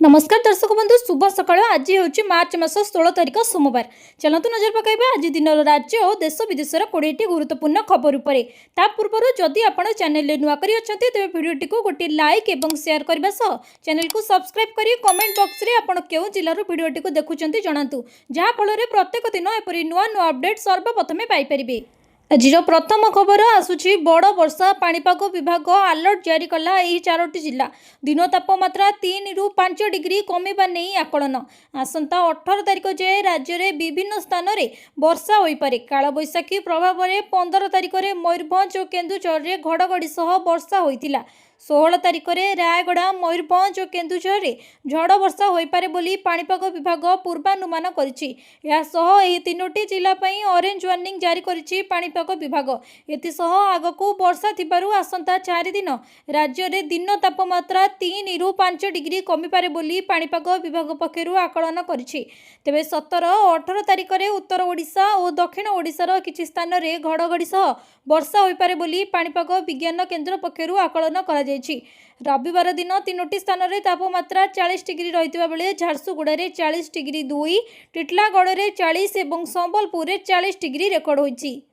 नमस्कार दर्शक बंधु शुभ सकाळ। आज हूँ मार्च मास 16 तारिख सोमवार। चलतु नजर पकाइबा आज दिन राज्य और देश विदेशर 20टी गुरुत्वपूर्ण खबर उपर। ता पूर्व जदि आपण चैनल नुआ करी अछंती तेबे भिडियोटी को गोटे लाइक एवं शेयर करबा सह चैनल को सब्सक्राइब करी कमेंट बॉक्स रे आपण केउ जिल्लार भिडियोटी को देखुचंती जणातु, जहा फल रे प्रत्येक दिन एपरि नुआ नुआ अपडेट सर्वप्रथमे पाई परिबे। आज प्रथम खबर आसूची बड़ वर्षा पाणीपाग विभाग अलर्ट जारी कला। यही 4टी जिला दिन तापमात्रा 3 रु 5 डिग्री कमिबा नहीं आकलन। आसंता 18 तारिख जाए राज्य में विभिन्न स्थान में वर्षा हो पारे। काल बैशाखी प्रभाव में 15 तारिख में मयूरभंज और केन्दुझर में घड़घड़ी सह वर्षा होइतिला। 16 तारिख में रायगड़ा मयूरभंज और केन्दुझर में झड़ वर्षा हो पारे बोली पाणीपाग विभाग पूर्वानुमान करिछि। यासह एही 3टी जिला पई ऑरेंज वार्निंग जारी करिछि पाणीपाग विभाग। एतिसह आगकू वर्षा थिबारु आसंता 4 दिन राज्य में दिन तापमात्रा 3 रु 5 डिग्री कमी पारे बोली पाणीपाग विभाग पक्षरु आकलन करिछि। तेबे 17 और 18 तारिख में उत्तर ओडिशा और दक्षिण ओडिशार किछि स्थान में घड़घड़ी सह वर्षा हो पारे बोली पाणीपाग विज्ञान केन्द्र पक्षरु आकलन करा जायछि। रविवार दिन 3टी स्थान में तापमात्रा 40 डिग्री रही बेले झारसुगुड़ा 40 डिग्री 2, टिटलागढ़ में 40 और संबलपुर में 40 डिग्री रेकर्ड होइछि।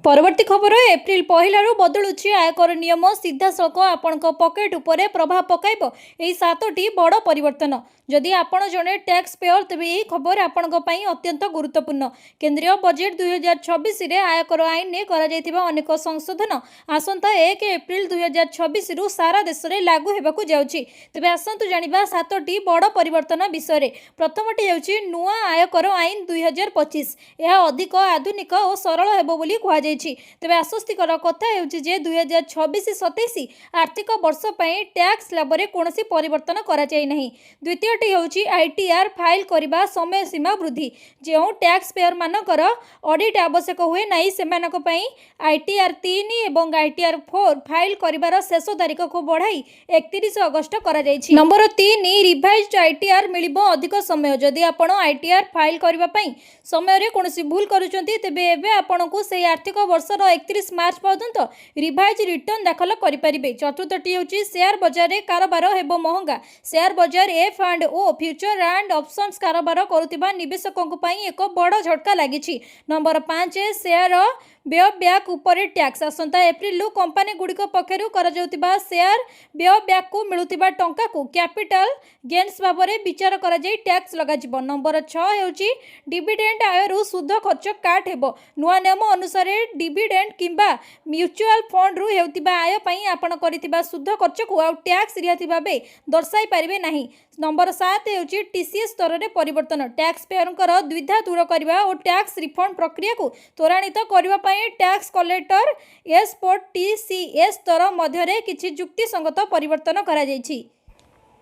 परवर्ती खबर एप्रिल 1 बदलुची आयकर नियम सीधा सड़क आपण पकेट उपरे प्रभाव पकाइब। यही 7टी बड़ परिवर्तन। जदि आपण जड़े टैक्स पेयर तेबे यही खबर आपण अत्यंत गुरुत्वपूर्ण। केंद्रीय बजेट 2026 रे आयकर आईन में करा अनेक संशोधन आसंता 1 एप्रिल 2026 रु सारा देश में लागू होगाकू जाउछि। तेबे आसंतु जानिबा 7टी बड़ परिवर्तन विषय। प्रथमटी हेउछि नुआ आयकर आईन 2025। यह अधिक आधुनिक और सरल हेबो बोली कुहा जायछि। तेबे आश्वस्तिकर कथा हेउछि जे 2026-27 आर्थिक वर्ष पई टैक्स स्लैब रे कोनोसी परिवर्तन करा जाय नहीं। द्वितीय आईटीआर फाइल करने समय सीमा वृद्धि। जो टैक्स पेयर मानकर ऑडिट आवश्यक हुए नहीं सेमानक पई आईटीआर 3 और आईटीआर 4 फाइल करिवार शेष तारीख को बढ़ाई 31 अगस्त करा जायछि। नंबर 3 रिवाइज्ड आईटीआर मिलिबो अधिक समय। जदि आपण आईटीआर फाइल करबा पई समय रे कोनोसी भूल करूचंती तेबे एबे आपणको से आर्थिक वर्षर 31 मार्च पर्यंत रिवाइज रिटर्न दाखल करि परिबे। चतुर्थटी होछि शेयर बाजार रे कारोबार हेबो महंगा। शेयर बाजार F and O future and options कारोबार करुथिबा निवेशकों पई एक बड़ झटका लागिछि। नंबर 5 शेयर व्यय ब्याक उपरे टैक्स। आसंता एप्रिल कंपनी गुड़िक पक्षरु करा जाउतिबा शेयर व्यय ब्याक को मिलुतिबा टंका को कैपिटल गेन्स भाव में विचार करा जाई टैक्स लगाजिबो। नंबर 6 हेउची डिविडेंड आयरु सुध खर्च काट हेबो। नुआ नियम अनुसार डिविडेंड किंबा म्यूचुअल फंड रु हेउतिबा आय पई आपण करितिबा सुध खर्च को आ टैक्स रियाति भाबे दर्शाई परिबे नहीं। नंबर 7 हेउची टीसीएस स्तर रे परिवर्तन। टैक्स पेयरंकर द्विधा दूर करबा और टैक्स रिफंड प्रक्रिया को त्वरान्वित करबा पई टैक्स कलेक्टर एसपोर्ट टीसीएस स्तर मध्य किछि जुक्ति संगत परिवर्तन करा जायछि।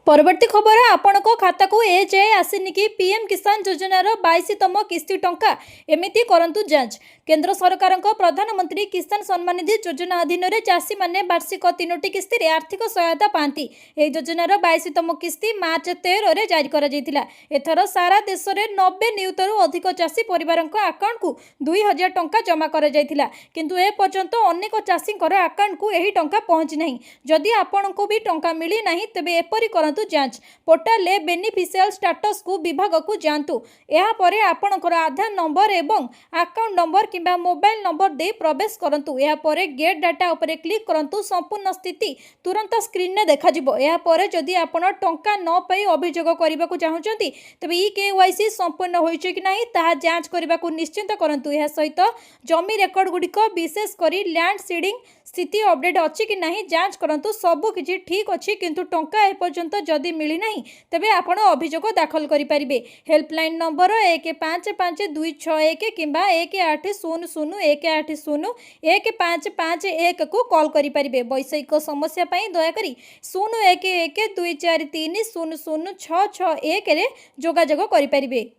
परवर्ती खबर आपण खाता को ए जाए आसीनी कि पीएम किसान योजनार 22तम किस्ती टंका एमिति करंतु जांच। केंद्र सरकार प्रधानमंत्री किसान सम्मान निधि योजना अधीन में चाषी माने वार्षिक 3टी किस्ती आर्थिक सहायता पाती। यह योजनार 22तम किस्ती मार्च 13 रे जारी करा जायतिला। एथर सारा देश में 90 नियुतरु अधिक चाषी परिवार अकाउंट को 2000 टंका जमा करा जायतिला। किंतु ए पर्यंत अनेक चाषी अकाउंट को यही टंका पहुंची नहीं। जदि आपण को भी टंका मिली नहीं तेबे एपरि करंतु जांच। पोर्टाल ले बेनिफिशियल स्टेटस को विभाग को जानतु। या परे आपणकर आधार नंबर एवं अकाउंट नंबर किंबा मोबाइल नंबर दे प्रवेश करंतु। या परे गेट डाटा उपरे क्लिक करंतु। संपूर्ण स्थिति तुरंत स्क्रीन ने देखा जिवो। या परे जदि आपण टंका न पाई अभियोग करबा को चाहुचंती तबे ई केवाईसी संपूर्ण होइछ कि नाही ताहा जांच करबा को निश्चिंत करंतु। या सहित जमी रेकर्ड गुडिक विशेष करी लैंड सीडिंग स्थिति अपडेट अच्छी कि नहीं जांच करंतु। सबु किछि ठीक अछि किंतु टंका ए पर्यंत जदि मिली नहीं तेबे आपण अभियोग दाखल करि परिबे। हेल्पलाइन नंबर 155261 किंबा 18001801 को कॉल करि परिबे। वैषयिक समस्या पई दया करी 011243000661 रे जोगाजोग करि परिबे।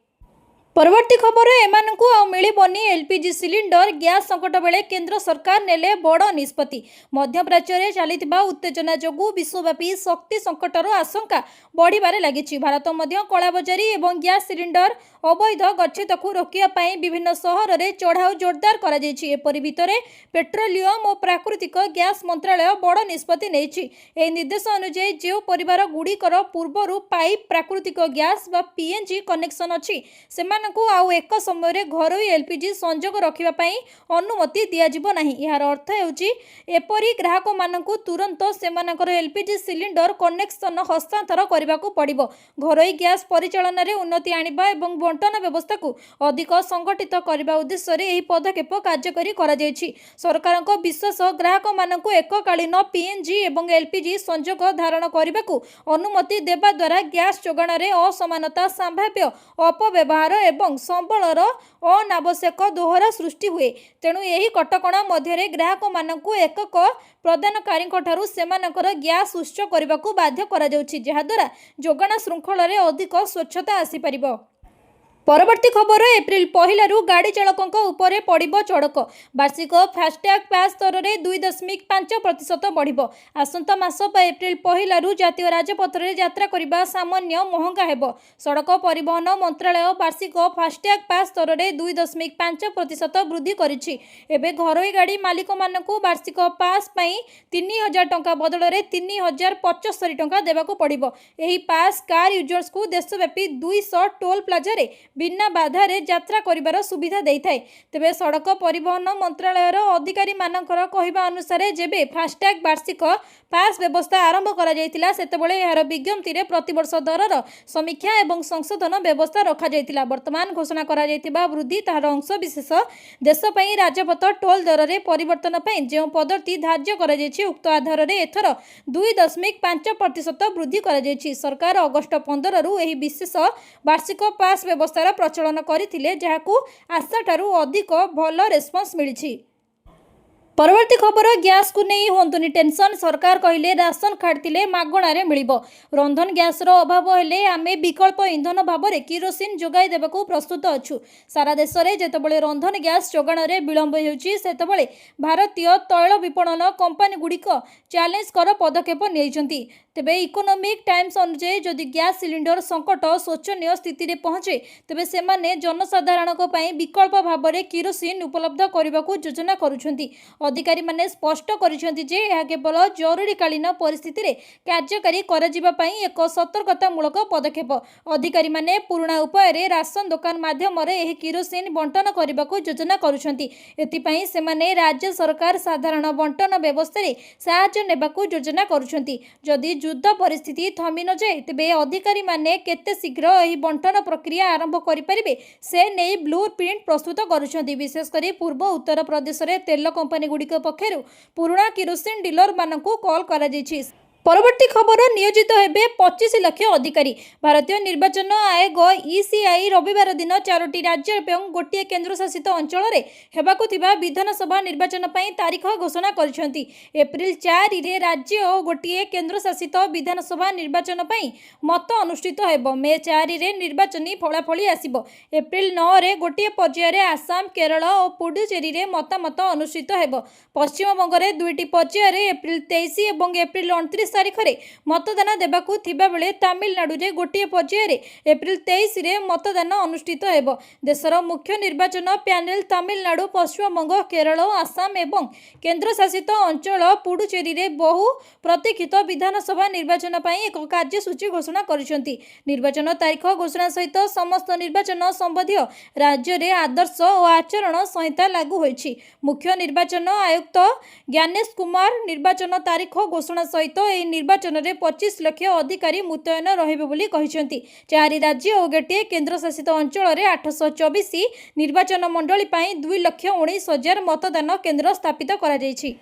परवर्ती खबर एमानंकु आ मिलिबनी एलपीजी सिलिंडर गैस संकट बेले केंद्र सरकार नेले बड़ निष्पत्ति। मध्य प्राच्य में चलता उत्तेजना जोगु विश्वव्यापी शक्ति संकटर आशंका बढ़िबारे लागिछि। भारत मध्य कलाबजारी एवं गैस सिलिंडर अवैध गच्छित को रोकिया विभिन्न सहर में चढ़ाऊ जोरदार करा जायछि। एपरि भितरे पेट्रोलियम और प्राकृतिक गैस मंत्रालय बड़ निष्पत्ति नेछि। एही निर्देश अनुसार जो परिवार गुड़िकर पूर्वरु पाइप प्राकृतिक गैस बा पीएनजी कनेक्शन अछि सेमानकु आउ एक समय घरोई एलपीजी संजोग रखिबा पई अनुमति दियाजिबो नाही। यार अर्थ हेउची एपरि ग्राहक मानकु तुरंत सेमानकर एलपीजी सिलिंडर कनेक्शन हस्तांतर करबाकू पड़िबो। घरोई गैस परिचालन रे उन्नति आनिबा एवं बंटन व्यवस्था को अधिक संगठित करबा उद्देश्य रे एही पदक्षेप कार्यकारी करा जायछि। सरकारक विश्वास ग्राहक मानकु एककालीन पीएनजी एवं एलपीजी संजोग धारण करबाकू अनुमति देबा द्वारा गैस जोगाण रे असमानता संभाव्य अपव्यवहार एवं संबलर अनावश्यक दोहरा सृष्टि हुए। तेणु यही कटकणा मध्य ग्राहक मानकु एकक प्रदानकारी ठारू सेमानकर गैस उत्स करबाकू बाध्य करा जाउछि, जहा द्वारा जोगाण श्रृंखल रे अधिक स्वच्छता आसी परिबो। परवर्ती खबर एप्रिल पहलू गाड़ी चालकों उपरे पड़िबो चढ़क। वार्षिक फास्टैग पास दर में 2.5% बढ़िबो। आसंता मास एप्रिल पहलू जातीय राजपथ में यात्रा करने सामान्य महंगा हेबो। सड़क परिवहन मंत्रालय वार्षिक फास्टैग पास दर में 2.5% वृद्धि करिछि। एबे घरोई गाड़ी मालिक मानकु वार्षिक पास पई 3000 टंका बदल में 3075 टंका देबाकू पड़िबो। एही पास कार यूजर्स को देशव्यापी 200 टोल प्लाजा रे बिना बाधारे यात्रा करिबार सुविधा देइथाय। तेबे सड़क परिवहन मंत्रालयर अधिकारी मानकर कहिबा अनुसार जेबे फास्टैग वार्षिक पास व्यवस्था आरंभ करा जायतिला सेतेबेले यार विज्ञप्ति रे प्रतिवर्ष दरर समीक्षा एवं संशोधन व्यवस्था रखा जायतिला। वर्तमान घोषणा करा जायतिबा वृद्धि तार अंश विशेष देश पई राजपथ टोल दर रे परिवर्तन पई जे पद्धति धार्य करा जायछि उक्त आधार रे एथर 2.5% वृद्धि करा जायछि। सरकार अगस्त 15 रु एही विशेष वार्षिक पास व्यवस्था प्रचलन करथिले जहाकू आशा ठारू अधिक भल रेस्पॉन्स मिलिछि। परवर्ती खबर गैस को नहीं होंतुनी टेंशन। सरकार कहले राशन कार्ड मागणार मिलिबो। रंधन गैस रो अभाव हेले आमे विकल्प इंधन भाव में किरोसिन जोगाई देबाकू प्रस्तुत अछु। सारा देश में जेतेबेले रंधन गैस जोगाण रे विलंब हेउछि सेतेबेले भारतीय तैल विपणन कंपनी गुड़िक चैलेंज कर पदक्षेप नेइछन्ति। तेबे इकोनॉमिक टाइम्स अनुसार जदि गैस सिलिंडर संकट शोचनीय स्थिति रे पहुंचे तेबे सेमाने जनसाधारणक पई विकल्प भाव में किरोसिन उपलब्ध करबाकू योजना करुछन्ति। अधिकारी माने स्पष्ट करिसेंति जे यह केवल जरूरीकालीन परिस्थिति रे कार्यकारी कराजिबा पई एक सतर्कतामूलक पदक्षेप। अधिकारी माने पुराणा उपाय रे राशन दुकान माध्यम रे एही किरोसिन बंटन करबाकू योजना करुछन्ति। एति पई सेमाने राज्य सरकार साधारण बंटन व्यवस्था रे सहायता नेबाकू योजना करुछन्ति। जदि युद्ध परिस्थिति थमी न जाए तेबे अधिकारी माने केते शीघ्र एही बंटन प्रक्रिया आरंभ करि परिबे से नै ब्लू प्रिंट प्रस्तुत करुछन्ति। विशेष करी पूर्व उत्तर प्रदेश रे तेल कंपनी गुड़िक पक्षरु पुराणा किरोसिन डीलर मानकू कॉल करा जायछि। परवर्ती खबर नियोजित हेबे 25 लाख अधिकारी। भारतीय निर्वाचन आयोग ईसीआई रविवार दिन 4टी राज्य एवं गोटे केन्द्रशासित अंचल में हेबाकु थिबा विधानसभा निर्वाचन पई तारीख घोषणा करिसेंति। एप्रिल 4 रे राज्य और गोटे केन्द्रशासित विधानसभा निर्वाचन पई मत अनुष्ठित हेबो। मे 4 रे निर्वाचनी फलाफली आसिबो। एप्रिल 9 रे गोटे पर्याय रे आसाम, केरल और पुडुचेरी रे मतामत अनुष्ठित हेबो। पश्चिम बंग रे दुईटी पर्याय रे एप्रिल 23 और एप्रिल 29 तारीख रे मतदान देबाकू थिबा बेले तमिलनाडु रे गोटे पर्याय रे एप्रिल 23 रे मतदान अनुष्ठित हेबो। देशर मुख्य निर्वाचन पैनल तमिलनाडु, पश्चिम बंग, केरल, आसाम एवं केन्द्रशासित अंचल पुडुचेरी रे बहु प्रतीक्षित विधानसभा निर्वाचन पई एक कार्यसूची घोषणा करिसेंति। निर्वाचन तारीख घोषणा सहित समस्त निर्वाचन संबंधी राज्य रे आदर्श और आचरण संहिता लागू होइछि। मुख्य निर्वाचन आयुक्त ज्ञानेश कुमार निर्वाचन तारीख घोषणा सहित निर्वाचन में 25 लाख अधिकारी मुतयन रहिबे बोली कहिसेंति। 4 राज्य और गोटे केन्द्रशासित अंचल में 824 निर्वाचन मंडली 2,19,000 मतदान केन्द्र स्थापित करा जायछि।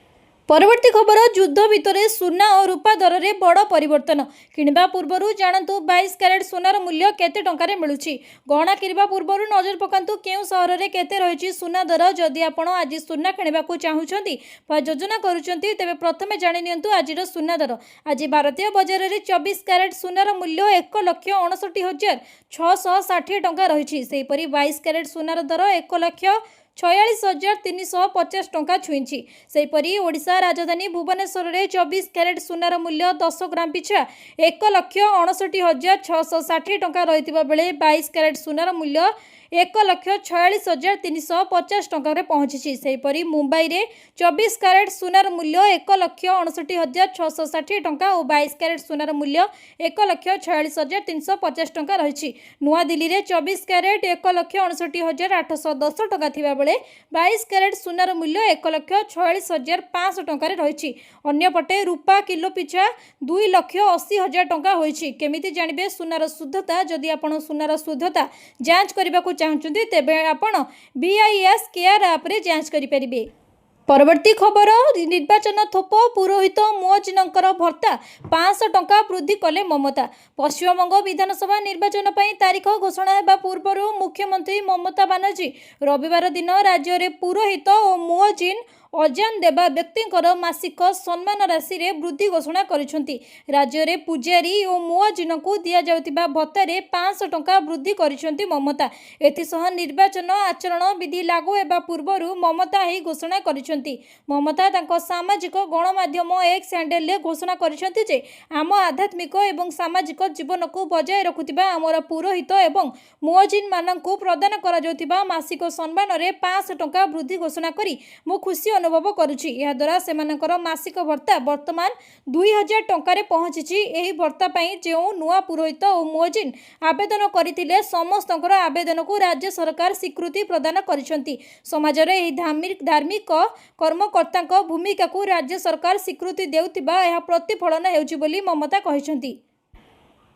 परवर्ती खबर युद्ध भितर सुना और रूपा दर में बड़ परिवर्तन किणवा पूर्व जानतु 22 क्यारेट सुनार मूल्य केते टंकारे मिलुछि। गहना किणवा पूर्व नजर पकांतु केउ सहर में केते रहिछि सुना दर। जदि आपण आज सुना किणवाकू चाहुछंती बा योजना करूछंती तेबे प्रथमे जानि नियंतु आजिर सुना दर। आज भारतीय बजार में 24 क्यारेट सुनार मूल्य 1,59,660 टंका रहिछि। सेहिपरि 22 क्यारेट सुनार दर 1,46,350 टंका छुईंछि। सेहिपरि ओडिशा राजधानी भुवनेश्वर में 24 क्यारेट सुनार मूल्य 10 ग्राम पिछा 1,59,660 टंका रहितिबा बेले 22 क्यारेट सुनार मूल्य 1,46,350 टंका पहुंची। सेहिपरि मुंबई में 24 क्यारेट सुनार मूल्य 1,59,660 टंका और 22 क्यारेट सुनार मूल्य 1,46,350 टंका रही। नुआ दिल्ली में 24 क्यारेट 1,59,810 टंका थिबा बेले 22 क्यारेट सुनार मूल्य 1,46,500 टंका रही। अन्यपटे रूपा किलो पिछा 2,80,000 टंका होईछि। केमिति जानिबे सुनार शुद्धता। जदि आपण सुनार शुद्धता जांच करबा को चाहते तेबे आपण BIS केयर ऐप रे जांच करि परिबे। परवर्ती खबर निर्वाचन थोप पुरोहित मुअज्जिनकर भत्ता 500 टंका वृद्धि कले ममता। पश्चिमबंग विधानसभा निर्वाचन पर तारीख घोषणा होगा पूर्व मुख्यमंत्री ममता बानर्जी रविवार दिन राज्य में पुरोहित और मुअज्जिन अजान देवा व्यक्तिंकर मासिक सम्मान राशि रे वृद्धि घोषणा करिसेंती। राज्य में पूजारी और मुअज्जिन को दिया जाउतिबा भत्तारे 500 टंका वृद्धि करिसेंती ममता। एथिसह निर्वाचन आचरण विधि लागू हेबा पूर्व ममता ही घोषणा करिसेंती। ममता तांको सामाजिक गणमाध्यम एक्स हैंडल ले घोषणा करिसेंती जे आम आध्यात्मिक एवं सामाजिक जीवन को बजाय रखुतिबा आमर पुरोहित एवं मुअज्जिन माननकु प्रदान करा जाउतिबा मासिक सम्मान रे 500 टंका वृद्धि घोषणा करी मु खुशी अनुभव करुछि। यह द्वारा सेमानकर मासिक भत्ता वर्तमान 2,000 टंकारे पहुंची। एही भत्ता पई जो नुआ पुरोहित और मुअज्जिन आवेदन करथिले समस्तकर आवेदन को राज्य सरकार स्वीकृति प्रदान करिसेंती। समाज रे एही धार्मिक कर्मकर्ता भूमिका को राज्य सरकार स्वीकृति देउतिबा यह प्रतिफलन हेउछि बोली ममता कहिसेंती।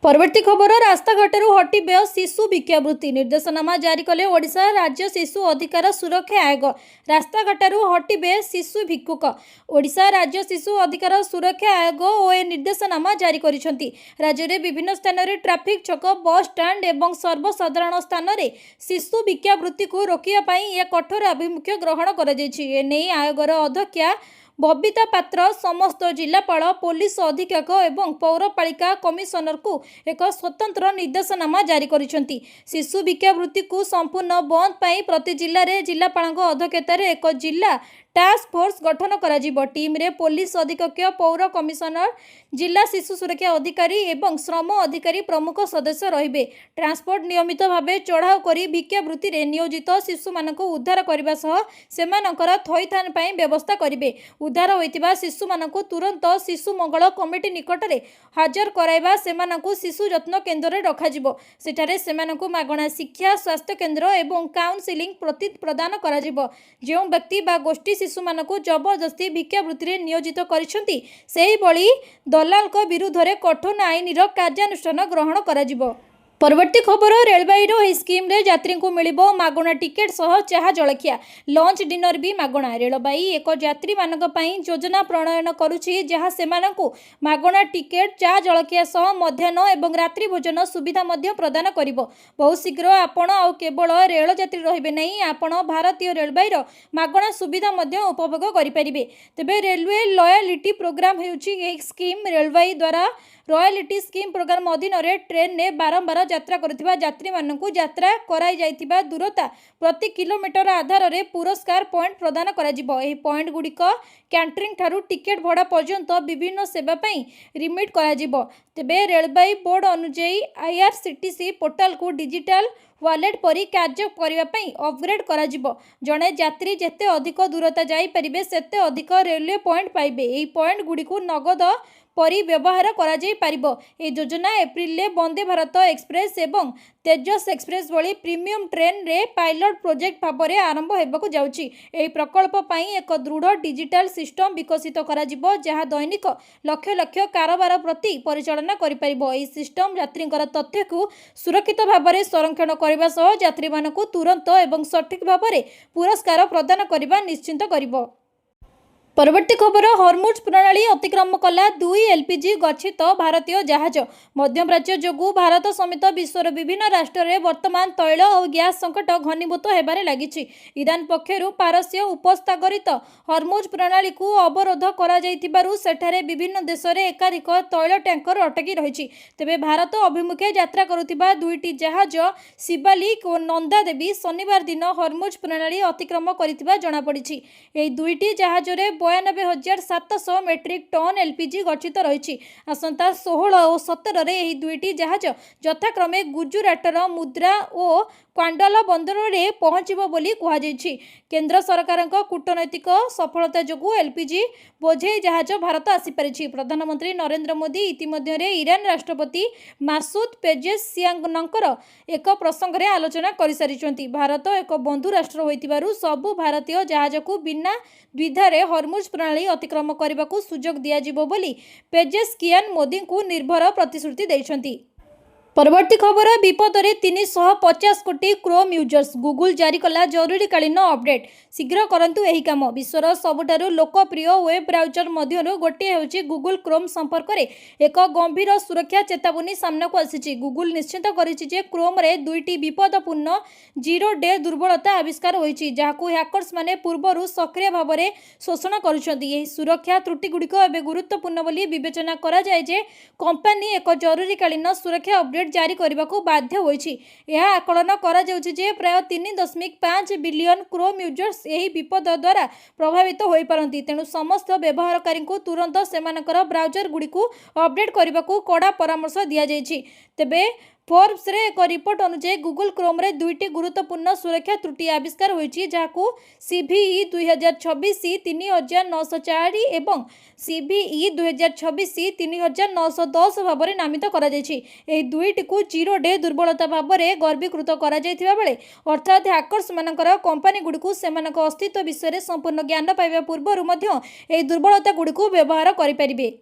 परवर्ती खबर रास्ताघाटू हटिबे शिशु भिक्षावृत्ति निर्देशनामा जारी कले ओडिशा राज्य शिशु अधिकार सुरक्षा आयोग। रास्ताघाटू हटिबे शिशु भिक्षुक ओडिशा राज्य शिशु अधिकार सुरक्षा आयोग ओ ए निर्देशनामा जारी करिसेंती। राज्य में विभिन्न स्थान में ट्राफिक छक बस स्टाण्ड एवं सर्वसाधारण स्थान में शिशु भिक्षावृत्ति को रोकिया पाई यह कठोर आभिमुख्य ग्रहण कर आयोगर अध्यक्षा बबिता पात्र समस्त जिलापाल पुलिस अधीक्षक एवं पौरपालिका कमिशनर को एक स्वतंत्र निर्देशनामा जारी करिसेंती। शिशु भिक्षावृत्ति को संपूर्ण बंद पाई प्रति जिले में जिलापाल अध्यक्षतार एक जिला टास्क फोर्स गठन करा टीम रे पुलिस अधीक्षक पौर कमिशनर जिला शिशु सुरक्षा अधिकारी एवं श्रम अधिकारी प्रमुख सदस्य रहिबे। ट्रांसपोर्ट नियमित भावे चढ़ाऊ करी भिक्षावृत्ति रे नियोजित शिशु मानक उद्धार करने सह सेमानकर थैथान पाई व्यवस्था करिबे। उद्धार होइतिबा शिशु मानक तुरंत शिशु मंगल कमिटी निकट में हाजर कराइबा सेमानकु शिशु जत्न केन्द्र रे रखाजिबो। सेठारे सेमानकु मागणा शिक्षा स्वास्थ्य केन्द्र एवं काउंसिलिंग प्रदान कराजिबो। जो व्यक्ति बा गोष्ठी शिशु मानकु जबरदस्ती भिक्षावृत्ति नियोजित करिसेंती सेही भली दलाल विरुद्ध में कठोर आईन कार्यानुष्ठान ग्रहण कराजिबो। परवर्ती खबर रेलवाईर यह स्कीम रे यात्री को मिलिबो मागणा टिकेट सह चाह जलखिया लंच डिनर भी मागणा। रेलवाई एक यात्री मानक पई योजना प्रणयन करुछि जहाँ सेमानकु मागणा टिकेट चाह जलखिया सह मध्याह्न एवं रात्रि भोजन सुविधा मध्य प्रदान करिबो। बहुत शीघ्र आपण आउ केवल रेल यात्री रहिबे नहीं आपण भारतीय रेलवाईर मागणा सुविधा मध्य उपभोग करि परिबे। तेबे रेलवे लॉयल्टी प्रोग्राम हेउछि एक स्कीम। रेलवाई द्वारा रॉयल्टी स्कीम प्रोग्राम अधीन रे ट्रेन ने बारंबार यात्रा करुथिबा यात्री मानकु यात्रा कराई जाइतिबा दूरता प्रति किलोमीटर आधार रे पुरस्कार पॉइंट प्रदान कराजिबो। एही पॉइंट गुड़िक कैंटरिंग ठारू टिकेट भड़ा पर्यंत विभिन्न सेवा पई रिमिट कराजिबो। तेबे रेलवाई बोर्ड अनुଯାयी IRCTC पोर्टाल को डिजिटल वालेट परी कार्य करने अपग्रेड कराजिबो। जड़े यात्री जेते अधिक दूरता जाई परिबे सेते अधिक रेलवे पॉइंट पाइबे। एही पॉइंट गुड़िक नगद परी व्यवहार करा जाई पारिबो। ए योजना एप्रिल में वंदे भारत एक्सप्रेस एवं तेजस एक्सप्रेस भली प्रीमियम ट्रेन रे पायलट प्रोजेक्ट भाव में आरंभ होबाकु जाउछि। एही प्रकल्प पई एक दृढ़ डिजिटल सिस्टम विकसित करा जिवो जहाँ दैनिक लक्ष लक्ष कारोबार प्रति परिचालना करि परिबो। एही सिस्टम यात्रींकर तथ्य को सुरक्षित भाव में संरक्षण करबा सह यात्री मानकु तुरंत एवं सठिक भाव में पुरस्कार प्रदान करबा निश्चित करिबो। परवर्ती खबर हर्मुज प्रणाली अतिक्रम कला 2 एलपीजी गच्छित भारतीय जहाज मध्यप्राच्य जोगु भारत समेत विश्वर विभिन्न राष्ट्र में वर्तमान तैल और गैस संकट घनीभूत होबार लगी। ईरान पक्षर पारस्य उपसागरित हर्मुज प्रणाली को अवरोध कर विभिन्न देश में एकाधिक तैल टैंकर अटकी रही। तेबे भारत अभिमुखे यात्रा करुथिबा दुईटी जहाज शिवालिक और नंदा देवी शनिवार दिन हर्मुज प्रणाली अतिक्रम करिथिबा जणा पड़िछि। एही दुईटी जहाज रे 92,700 मेट्रिक टन एलपीजी गच्छित रही। आसंता 16 और 17 रे एही दुईटी जहाज यथाक्रमे गुजराटर मुद्रा और क्वांडल बंदर में पहुंचब बोली कहुछि। केंद्र सरकार कूटनैतिक सफलता जोगु एलपीजी बोझे जहाज भारत आसीपारी। प्रधानमंत्री नरेंद्र मोदी इतिमध्य ईरान राष्ट्रपति मासूद पेजेशियानकर एक प्रसंग में आलोचना कर सारी। भारत एक बंधु राष्ट्र होइतिबारु सबु भारतीय जहाज को बिना द्विधारे हर्मुज प्रणाली अतिक्रम करने को सुजोग दियाजिबो बोली पेजेशियान मोदी को निर्भर प्रतिश्रुति दैछंती। परवर्ती खबर विपद में 350 कोटी क्रोम यूजर्स गूगल जारी कला जरूरीकालीन अपडेट शीघ्र करंतु एही काम। विश्वर सबुठारु लोकप्रिय वेब ब्राउजर मध्यरु गोटे होची गूगल क्रोम संपर्क में एक गंभीर सुरक्षा चेतावनी सामना को आसी। गूगल निश्चित करिछि जे क्रोम रे दुईटी विपदपूर्ण 0 डे दुर्बलता आविष्कार होईछि जाहाकु हैकर्स माने पूर्वरु सक्रिय भाव में शोषण करुछंती। एही सुरक्षा त्रुटि गुड़िक एबे गुरुत्वपूर्ण बोली विवेचना करा जाय जे कंपनी एक जरूरीकालीन सुरक्षा अपडेट जारी करने को बाध्य होईछि। यह आकलन करा जाउछि जे प्राय 3.5 बिलियन क्रोम यूजर्स यही विपद द्वारा प्रभावित हो पारंती। तेणु समस्त व्यवहारकारी को तुरंत सेमानकर ब्राउजर गुड़ी को अपडेट करने को कड़ा परामर्श दिया जाइछि। तेबे फोर्ब्स रे एक रिपोर्ट अनुसार गूगल क्रोम रे दुईटी गुरुत्वपूर्ण सुरक्षा त्रुटि आविष्कार होईछि जाहाकू सीवीई 2026 3904 एवं सीवीई 2026 3910 भाव में नामित करा जाइछि। एही दुईटी को 0 डे दुर्बलता भाव में गर्भीकृत करा जाइथिबा बेले अर्थात हैकर्स मानकर कंपनी गुडी को सेमानक अस्तित्व विषय में संपूर्ण ज्ञान पाइबा पूर्वरु मध्य एही दुर्बलता गुडी को व्यवहार करि परिबे।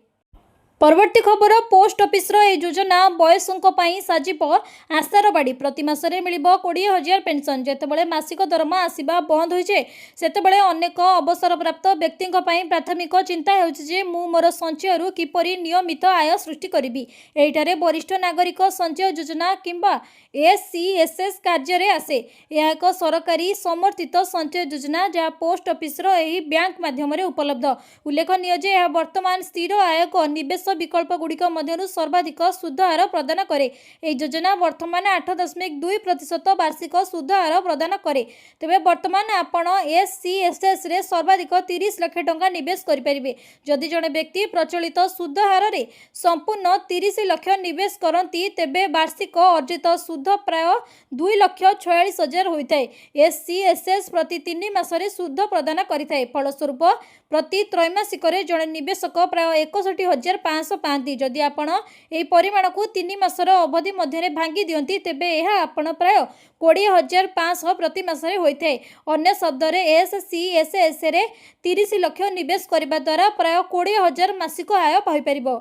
परवर्ती खबर पोस्ट ऑफिस रो ए योजना बयसों पाई साजिब आशार बाड़ी प्रति मासरे मिलिबो 20,000 पेंशन। जेतेबेले मासिक दरमा आसीबा बंद होइछे सेतेबेले अनेक अवसर प्राप्त व्यक्तिंक पाई प्राथमिक चिंता हेउछि जे मु मोर संचयरु किपरि नियमित आय सृष्टि करिबि। एहिठारे वरिष्ठ नागरिक संचय योजना किंबा एससीएसएस कार्य रे आसे। यह एक सरकारी समर्थित संचय योजना जहाँ पोस्ट ऑफिस रो एही बैंक माध्यम रे उपलब्ध। उल्लेखनीय जे यह वर्तमान स्थिर आयक निवेश विकल्प गुड़िक मध्यरु सर्वाधिक सुध हार प्रदान करे। एही योजना वर्तमान 8.2% वार्षिक सुध हार प्रदान करे। तेबे वर्तमान आपण एससीएसएस रे सर्वाधिक 30 लाख टंका निवेश करि परिबे। जदि जणे व्यक्ति प्रचलित सुध हार रे संपूर्ण 30 लाख निवेश करंती तेबे वार्षिक अर्जित सुध प्राय 2,46,000 होइथाय। एससीएसएस प्रति 3 मासरे सुध प्रदान करिथाय। फलस्वरूप प्रति त्रैमासिक जड़े निवेशक प्राय 61,500 पाती। जदि आपण एही परिमाण को 3 मासर अवधि मध्य भांगी दियंती तेबे यह आपण प्राय 20,500 प्रति मासरे होइथाय। अन्य शब्द रे एससीएसएस रे 30 लाख निवेश करबा द्वारा प्राय 20,000 मासिक आय पाई परिबो।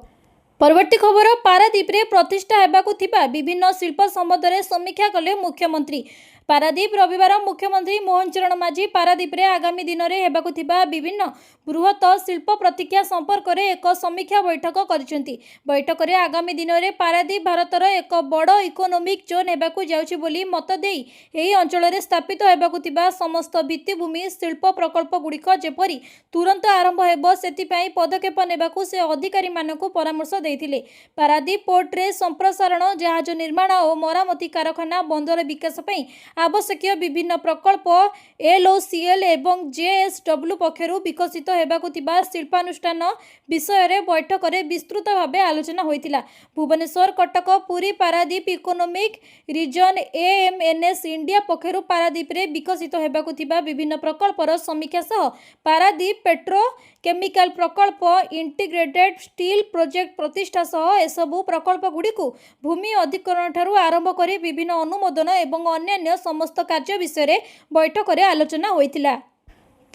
परवर्ती खबर पारादीप रे प्रतिष्ठा हेबाकु थिबा विभिन्न शिल्प सम्बन्धरे समीक्षा कले मुख्यमंत्री। पारादीप रविवार मुख्यमंत्री मोहन चरण माझी पारादीप रे आगामी दिन में हेबाकु थिबा विभिन्न बृहत शिल्प प्रतिज्ञा संपर्क में एक समीक्षा बैठक करिसेंती। बैठक में आगामी दिन में पारादीप भारतर एक बड़ इकोनोमिक जोन हेबाकु जाउछि बोली मत देई एही अंचल में स्थापित हेबाकु थिबा समस्त भित्तिभूमि शिल्प प्रकल्प गुड़िक जेपरी तुरंत आरंभ हेबो सेतिपई पदक्षेप नेबाकु से अधिकारी मानकु परामर्श देइथिले। पारादीप पोर्ट रे संप्रसारण जहाज निर्माण और मरामती कारखाना बंदर विकास पई आवश्यक विभिन्न प्रकल्प एलओसीएल एवं जेएसडब्ल्यू पक्षरु विकसित हेबाकु थिबा शिल्पानुष्ठान विषय रे बैठक रे विस्तृत भावे आलोचना होइतिला। Bhubaneswar Cuttack Puri Paradip economic region AMNS India पक्षरु पारादीप रे विकसित हेबाकु थिबा विभिन्न प्रकल्पर समीक्षा सह पारादीप पेट्रो केमिकल प्रकल्प इंटीग्रेटेड स्टील प्रोजेक्ट प्रतिष्ठा सह एसबु प्रकल्प गुड़ी को भूमि अधिकरण ठारू आरंभ कर विभिन्न अनुमोदन एवं अन्यान्य समस्त कार्य विषय रे बैठक रे आलोचना होइतिला।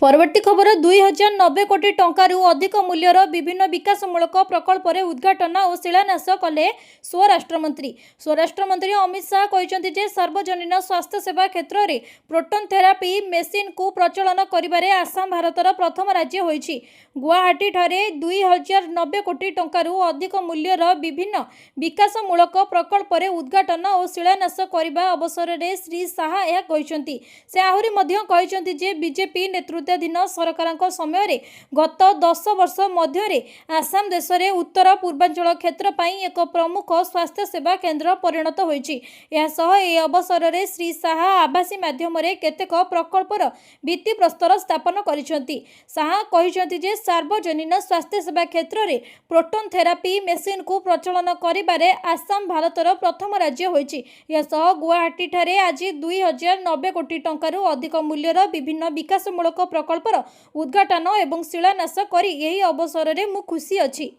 परवर्ती खबर 2090 कोटी टंकारु अधिक मूल्यर विभिन्न विकासमूलक प्रकल्प उद्घाटन और शिलान्यास कले स्वराष्ट्रमंत्री अमित शाह कहते जे सार्वजनीन स्वास्थ्य सेवा क्षेत्र में प्रोटोन थेरापी मेसीन को प्रचलन करिबारे आसाम भारतर प्रथम राज्य होइछि। गुवाहाटी ठारे 2090 कोटी टंकारु अधिक मूल्यर विभिन्न विकासमूलक प्रकल्प उद्घाटन और शिलान्यास करने अवसर में श्री शाह यह कहते। से आहुरी मध्य कहते जे बीजेपी नेतृत्व दिन सरकार समय गत 10 वर्ष मध्य आसाम देश में उत्तर पूर्वांचल क्षेत्र पाई एक प्रमुख स्वास्थ्य सेवा केन्द्र परिणत होइछि। अवसर में श्री शाह आभासी माध्यम केतेक प्रकल्पर भित्तिप्रस्तर स्थापन करिसेंति। शाह कहिसेंति जे सार्वजनीन स्वास्थ्य सेवा क्षेत्र में प्रोटोन थेरापी मेसीन को प्रचलन करिबारे आसाम भारतर प्रथम राज्य होइछि। गुवाहाटी ठारे आज 2090 कोटी टंकारु अधिक मूल्यर विभिन्न विकासमूलक प्रकल्पर उद्घाटन एवं शिलान्यास करी यही अवसर में मु खुशी अछि।